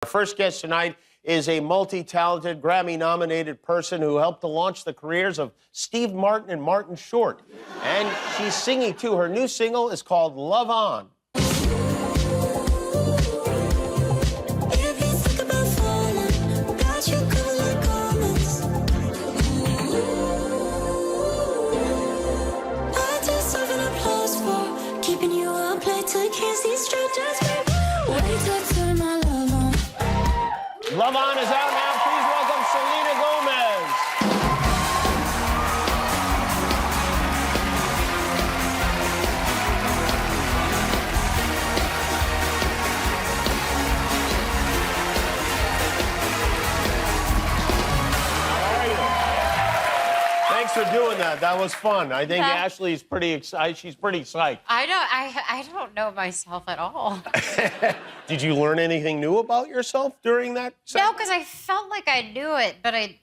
First guest tonight is a multi-talented, Grammy-nominated person who helped to launch the careers of Steve Martin and Martin Short. And she's singing, too. Her new single is called Love On. Love On is out now. Please welcome Selena Gomez. How are you? Thanks for doing that. That was fun. I think Ashley's pretty excited. She's pretty psyched. I don't know myself at all. Did you learn anything new about yourself during that set? No, because I felt like I knew it, but I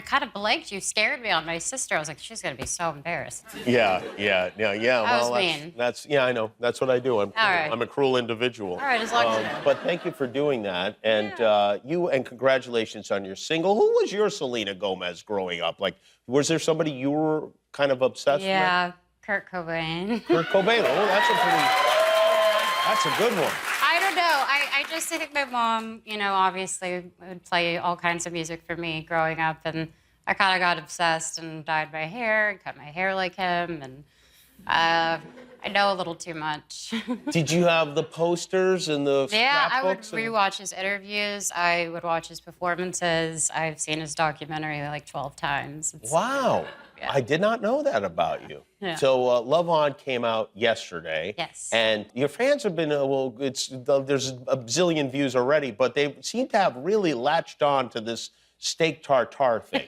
kind of blanked. You scared me on my sister. I was like, she's gonna be so embarrassed. Yeah. That was mean. I know. That's what I do. I'm cruel. Right. I'm a cruel individual. All right, as long as you know. But thank you for doing that, and congratulations on your single. Who was your Selena Gomez growing up? Like, was there somebody you were kind of obsessed with? Yeah, Kurt Cobain. Kurt Cobain. Oh, that's a good one. I don't know. I just think my mom, obviously would play all kinds of music for me growing up, and I kind of got obsessed and dyed my hair and cut my hair like him, and I know a little too much. Did you have the posters and the Yeah, I would scrapbooks rewatch his interviews. I would watch his performances. I've seen his documentary like 12 times. Wow. Yeah. I did not know that about you. Yeah. So Love On came out yesterday. Yes. And your fans have been, there's a zillion views already, but they seem to have really latched on to this steak tartare thing.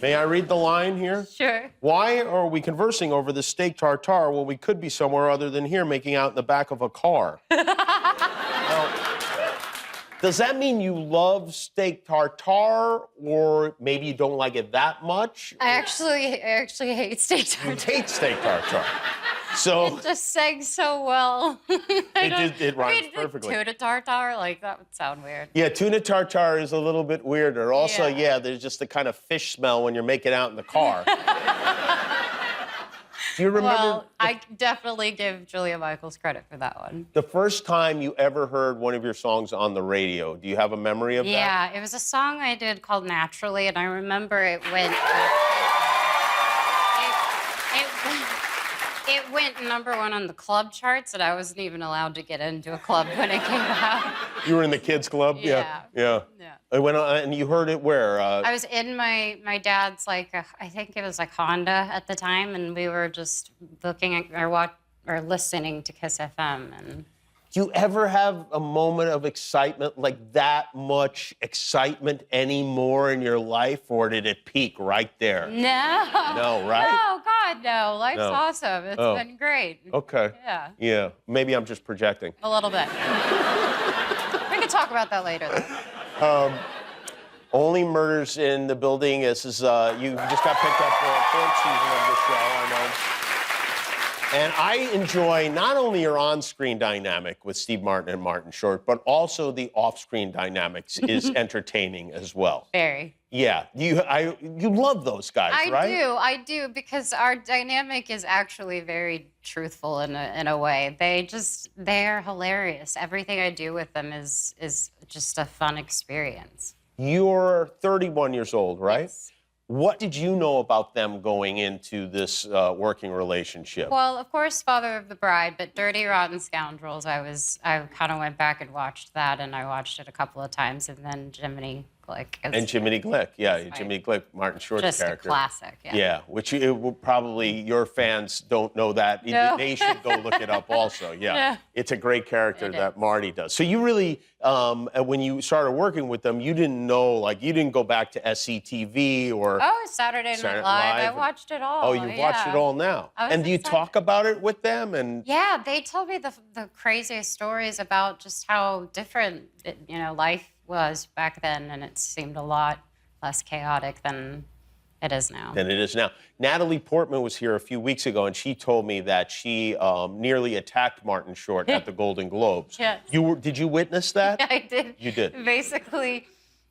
May I read the line here? Sure. Why are we conversing over this steak tartare when we could be somewhere other than here making out in the back of a car? Now, does that mean you love steak tartare, or maybe you don't like it that much? I actually hate steak tartare. You hate steak tartare. So It just sang so well. it rhymes perfectly. Tuna tartare, like that would sound weird. Yeah, tuna tartare is a little bit weirder. Also, there's just the kind of fish smell when you're making out in the car. Do you remember? Well, I definitely give Julia Michaels credit for that one. The first time you ever heard one of your songs on the radio, do you have a memory of that? Yeah, it was a song I did called Naturally, and I remember it went... It went #1 on the club charts, and I wasn't even allowed to get into a club when it came out. You were in the kids' club? Yeah. It went on, and you heard it where? I was in my dad's, I think it was Honda at the time, and we were just looking at or listening to Kiss FM. And do you ever have a moment of excitement, like that much excitement anymore in your life, or did it peak right there? No. No, right? No, God, no. Life's awesome. It's been great. Okay. Yeah. Yeah. Maybe I'm just projecting. A little bit. We can talk about that later, though. Only Murders in the Building. This is, you just got picked up for a 4th season of the show, I know. And I enjoy not only your on-screen dynamic with Steve Martin and Martin Short, but also the off-screen dynamics is entertaining as well. Very. Yeah, you love those guys, right? I do, because our dynamic is actually very truthful in a way. They're hilarious. Everything I do with them is just a fun experience. You're 31 years old, right? Yes. What did you know about them going into this working relationship? Well, of course, Father of the Bride, but Dirty Rotten Scoundrels, I kind of went back and watched that, and I watched it a couple of times, and then Jiminy Glick. And Jiminy Glick, Jiminy Glick, Martin Short's character. Just a classic, yeah. Yeah, which probably your fans don't know that. No. They should go look it up also, yeah. It's a great character that Marty does. So you really, when you started working with them, you didn't know, you didn't go back to SCTV or... Oh, Saturday Night Live. I watched it all. Oh, you watched it all now. And do you talk about it with them? And yeah, they told me the craziest stories about just how different, life was back then, and it seemed a lot less chaotic than it is now. than it is now. Natalie Portman was here a few weeks ago, and she told me that she nearly attacked Martin Short at the Golden Globes. Yes. Did you witness that? Yeah, I did. You did. Basically,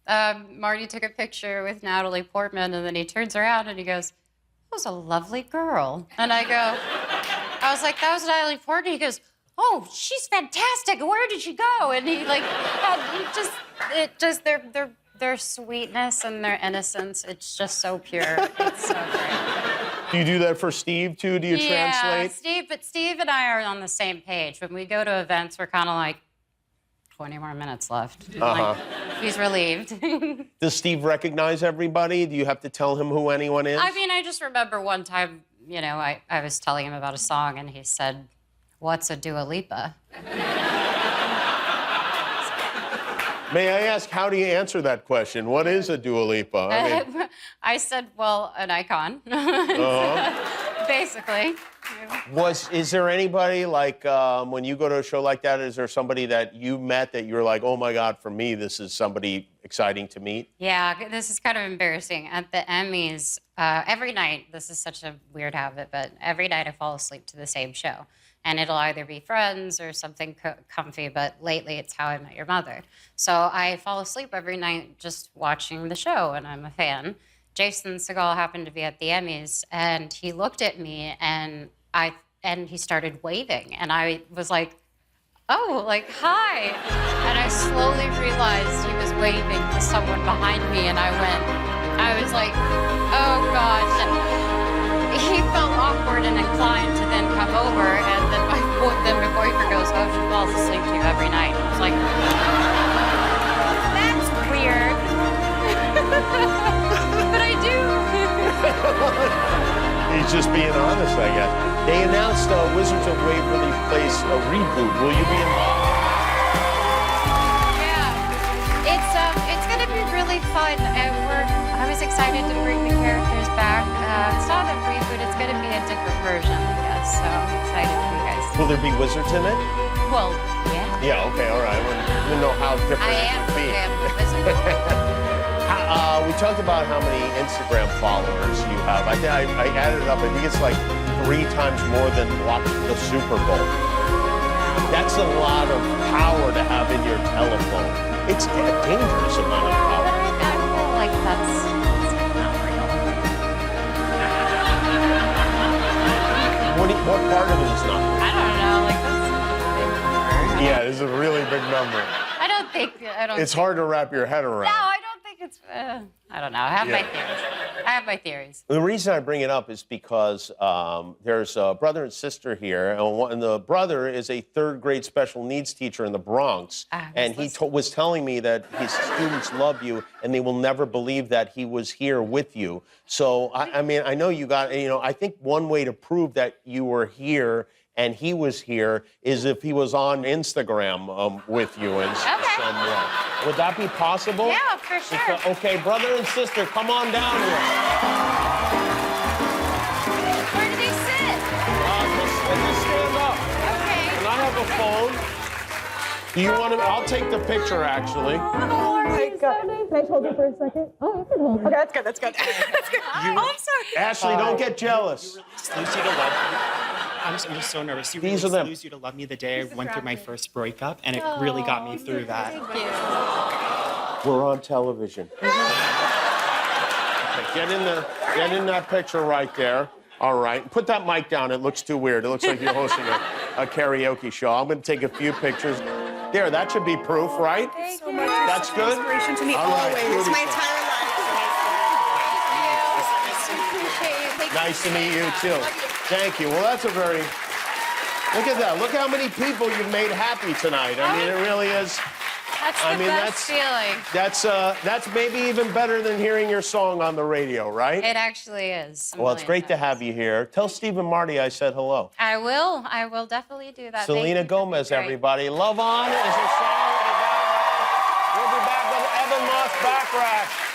Marty took a picture with Natalie Portman, and then he turns around and he goes, "That was a lovely girl." And I was like, "That was Natalie Portman." He goes, "Oh, she's fantastic. Where did she go?" And he like had their sweetness and their innocence. It's just so pure. It's so great. Do you do that for Steve too? Do you translate? Steve and I are on the same page. When we go to events, we're kind of like, 20 more minutes left. Like, he's relieved. Does Steve recognize everybody? Do you have to tell him who anyone is? I mean, I just remember one time, you know, I was telling him about a song, and he said, "What's a Dua Lipa?" May I ask, how do you answer that question? What is a Dua Lipa? I mean... I said, well, an icon. Basically. Is there anybody, like, when you go to a show like that, is there somebody that you met that you're like, oh my God, for me, this is somebody exciting to meet? Yeah, this is kind of embarrassing. At the Emmys, every night, this is such a weird habit, but every night I fall asleep to the same show. And it'll either be Friends or something comfy, but lately it's How I Met Your Mother. So I fall asleep every night just watching the show, and I'm a fan. Jason Segel happened to be at the Emmys, and he looked at me, and he started waving, and I was like, "Oh, like, hi." And I slowly realized he was waving to someone behind me, and I was like, "Oh gosh." And he felt awkward and inclined to then come over, and then my boyfriend goes, "Oh, she falls asleep to you every night." I was like, "That's weird." But I do. He's just being honest, I guess. They announced Wizards of Waverly Place a reboot. Will you be involved? Yeah, it's going to be really fun, and I was excited to bring the characters back. It's not a reboot; it's going to be a different version, I guess. So I'm excited for you guys. Will there be wizards in it? Well, yeah. Yeah. Okay. All right. I didn't know how different it would be. I am a wizard. We talked about how many Instagram followers you have. I added it up. I think it's like 3 times more than watching the Super Bowl. That's a lot of power to have in your telephone. It's a dangerous amount of power. I feel like that's not real. What part of it is not real? I don't know. Like, that's a big number. Yeah, this is a really big number. I don't think. It's hard to wrap your head around. No, I don't think it's. I don't know. I have my theories. I have my theories. The reason I bring it up is because there's a brother and sister here, and the brother is a 3rd grade special needs teacher in the Bronx, and he was telling me that his students love you, and they will never believe that he was here with you. So, I mean, I know you got, you know, I think one way to prove that you were here and he was here is if he was on Instagram with you in some way. Would that be possible? Yeah, for sure. Okay, brother and sister, come on down here. Where do they sit? Just stand up. Okay. And I have a phone. Do you want to? I'll take the picture, actually. Oh my God. Can I hold you for a second? Oh, you can hold me. Okay, that's good, that's good. That's good. Oh, I'm sorry. Ashley, don't get jealous. Lucy to love me. I'm so nervous. You These really are them. lose you to love me the day I went through my first breakup, and it really got me through that. We're on television. Okay, get in that picture right there. All right. Put that mic down. It looks too weird. It looks like you're hosting a karaoke show. I'm going to take a few pictures. There, that should be proof, right? Thank you so much. That's You're good? an inspiration to me All right, always. beautiful. My entire life. Appreciate you. Nice to meet you, too. Thank you. Well, that's a very... Look at that. Look how many people you've made happy tonight. I mean, it really is... That's the best feeling. That's maybe even better than hearing your song on the radio, right? It actually is. Well, it's great to have you here. Tell Steve and Marty I said hello. I will definitely do that. Selena Gomez, everybody. Love On is a song. We'll be back with Evan Moss Backrack.